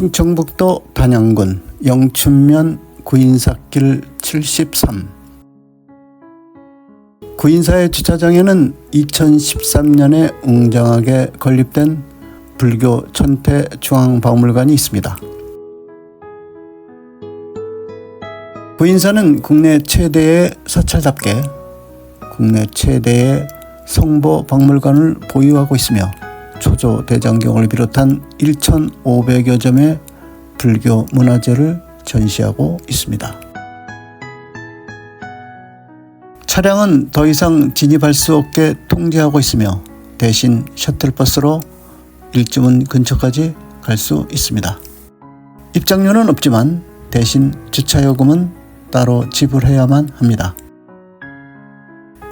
충청북도 단양군 영춘면 구인사길 73. 구인사의 주차장에는 2013년에 웅장하게 건립된 불교 천태중앙박물관이 있습니다. 구인사는 국내 최대의 사찰답게 국내 최대의 성보박물관을 보유하고 있으며 초조대장경을 비롯한 1,500여 점의 불교 문화재를 전시하고 있습니다. 차량은 더 이상 진입할 수 없게 통제하고 있으며 대신 셔틀버스로 일주문 근처까지 갈 수 있습니다. 입장료는 없지만 대신 주차요금은 따로 지불해야만 합니다.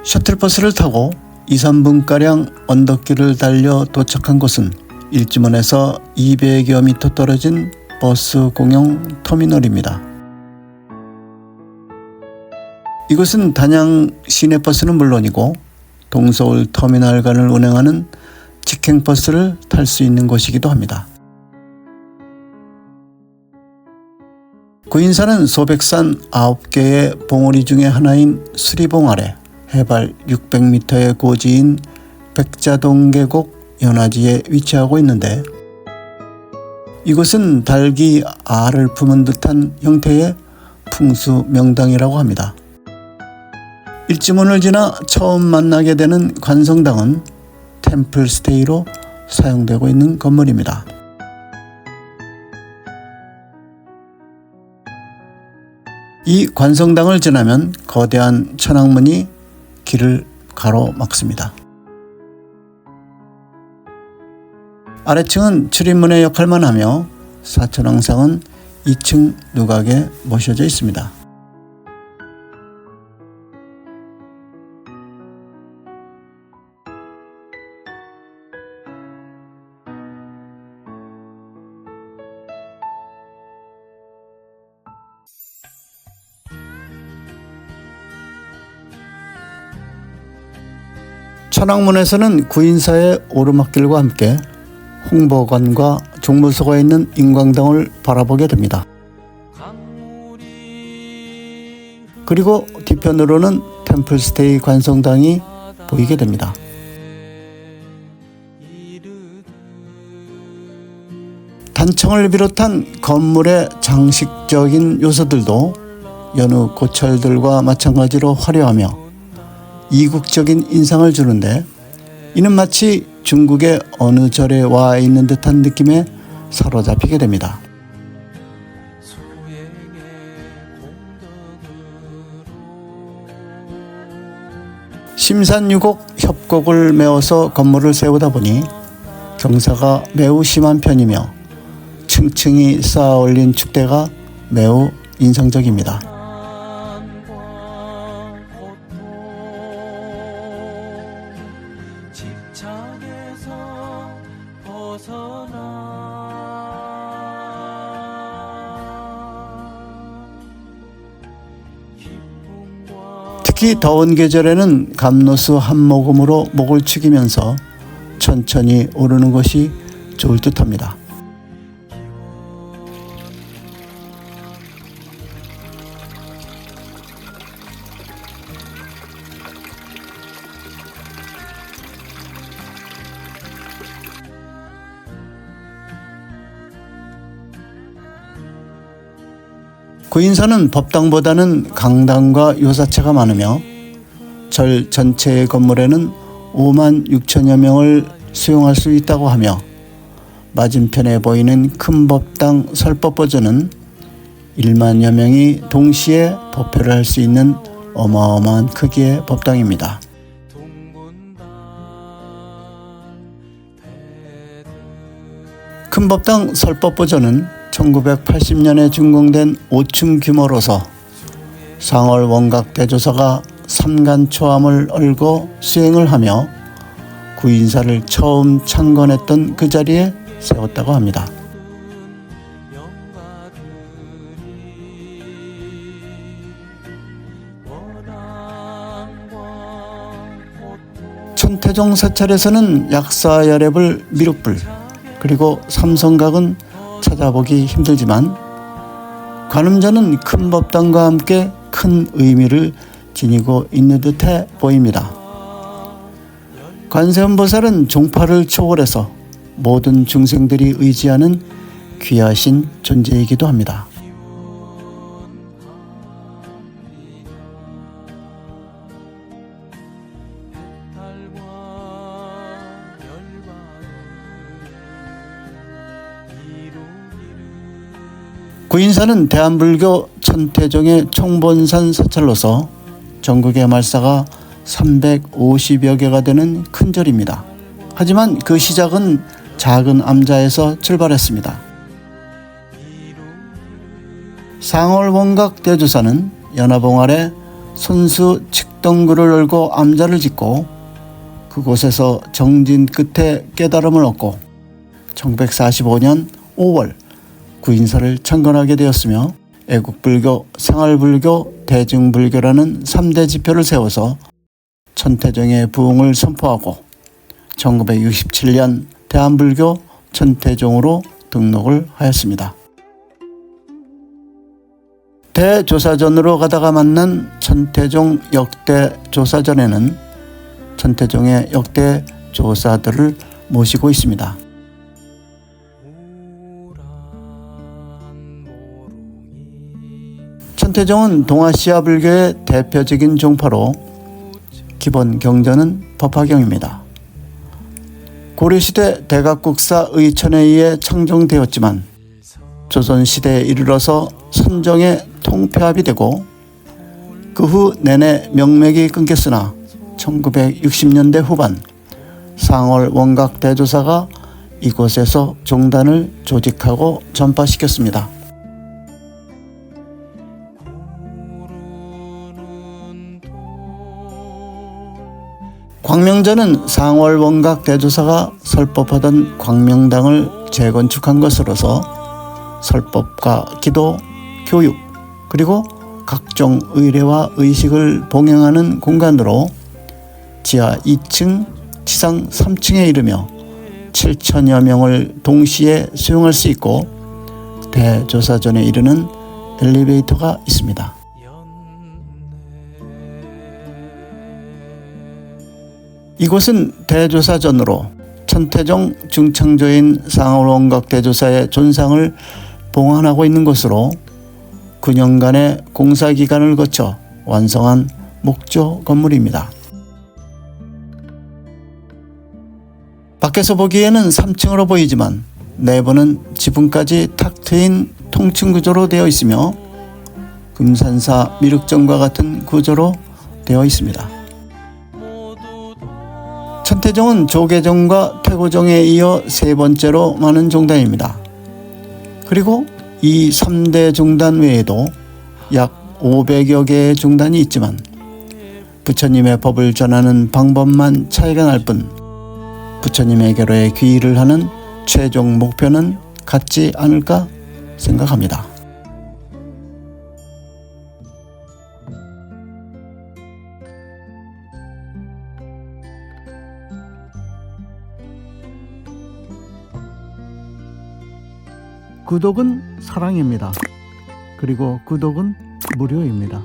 셔틀버스를 타고 2~3분가량 언덕길을 달려 도착한 곳은 일주문에서 200여 미터 떨어진 버스 공영 터미널입니다. 이곳은 단양 시내버스는 물론이고 동서울 터미널 간을 운행하는 직행버스를 탈 수 있는 곳이기도 합니다. 구인사는 소백산 9개의 봉우리 중의 하나인 수리봉 아래 해발 600m의 고지인 백자동 계곡 연화지에 위치하고 있는데 이곳은 닭이 알을 품은 듯한 형태의 풍수 명당이라고 합니다. 일지문을 지나 처음 만나게 되는 관성당은 템플스테이로 사용되고 있는 건물입니다. 이 관성당을 지나면 거대한 천왕문이 길을 가로막습니다. 아래층은 출입문의 역할만 하며 사천왕상은 2층 누각에 모셔져 있습니다. 천왕문에서는 구인사의 오르막길과 함께 홍보관과 종무소가 있는 인광당을 바라보게 됩니다. 그리고 뒤편으로는 템플스테이 관성당이 보이게 됩니다. 단청을 비롯한 건물의 장식적인 요소들도 여느 고철들과 마찬가지로 화려하며 이국적인 인상을 주는데 이는 마치 중국의 어느 절에 와 있는 듯한 느낌에 사로잡히게 됩니다. 심산유곡 협곡을 메워서 건물을 세우다 보니 경사가 매우 심한 편이며 층층이 쌓아 올린 축대가 매우 인상적입니다. 특히 더운 계절에는 감로수 한 모금으로 목을 축이면서 천천히 오르는 것이 좋을 듯합니다. 구인사는 법당보다는 강당과 요사체가 많으며 절 전체의 건물에는 56,000여 명을 수용할 수 있다고 하며 맞은편에 보이는 큰 법당 설법버전은 1만여 명이 동시에 법회를 할 수 있는 어마어마한 크기의 법당입니다. 큰 법당 설법버전은 1980년에 준공된 5층 규모로서 상월 원각 대조사가 삼간초암을 얼고 수행을 하며 구인사를 처음 창건했던 그 자리에 세웠다고 합니다. 천태종 사찰에서는 약사열애불 미륵불 그리고 삼성각은 찾아보기 힘들지만 관음자는 큰 법당과 함께 큰 의미를 지니고 있는 듯해 보입니다. 관세음보살은 종파를 초월해서 모든 중생들이 의지하는 귀하신 존재이기도 합니다. 구인사는 대한불교 천태종의 총본산 사찰로서 전국의 말사가 350여 개가 되는 큰 절입니다. 하지만 그 시작은 작은 암자에서 출발했습니다. 상월원각 대조사는 연화봉 아래 손수 측덩굴을 열고 암자를 짓고 그곳에서 정진 끝에 깨달음을 얻고 1945년 5월 구인사를 창건하게 되었으며 애국불교, 생활불교, 대중불교라는 3대 지표를 세워서 천태종의 부흥을 선포하고 1967년 대한불교 천태종으로 등록을 하였습니다. 대조사전으로 가다가 만난 천태종 역대 조사전에는 천태종의 역대 조사들을 모시고 있습니다. 천태종은 동아시아 불교의 대표적인 종파로 기본 경전은 법화경입니다. 고려시대 대각국사 의천에 의해 창종되었지만 조선시대에 이르러서 선종의 통폐합이 되고 그 후 내내 명맥이 끊겼으나 1960년대 후반 상월 원각 대조사가 이곳에서 종단을 조직하고 전파시켰습니다. 광명전은 상월 원각 대조사가 설법하던 광명당을 재건축한 것으로서 설법과 기도, 교육, 그리고 각종 의례와 의식을 봉행하는 공간으로 지하 2층, 지상 3층에 이르며 7천여 명을 동시에 수용할 수 있고 대조사전에 이르는 엘리베이터가 있습니다. 이곳은 대조사전으로 천태종 중창조인 상월원각 대조사의 존상을 봉헌하고 있는 곳으로 9년간의 공사기간을 거쳐 완성한 목조 건물입니다. 밖에서 보기에는 3층으로 보이지만 내부는 지붕까지 탁 트인 통층 구조로 되어 있으며 금산사 미륵정과 같은 구조로 되어 있습니다. 천태종은 조계종과 태고종에 이어 세 번째로 많은 종단입니다. 그리고 이 3대 종단 외에도 약 500여 개의 종단이 있지만 부처님의 법을 전하는 방법만 차이가 날 뿐 부처님에게로의 귀의를 하는 최종 목표는 같지 않을까 생각합니다. 구독은 사랑입니다. 그리고 구독은 무료입니다.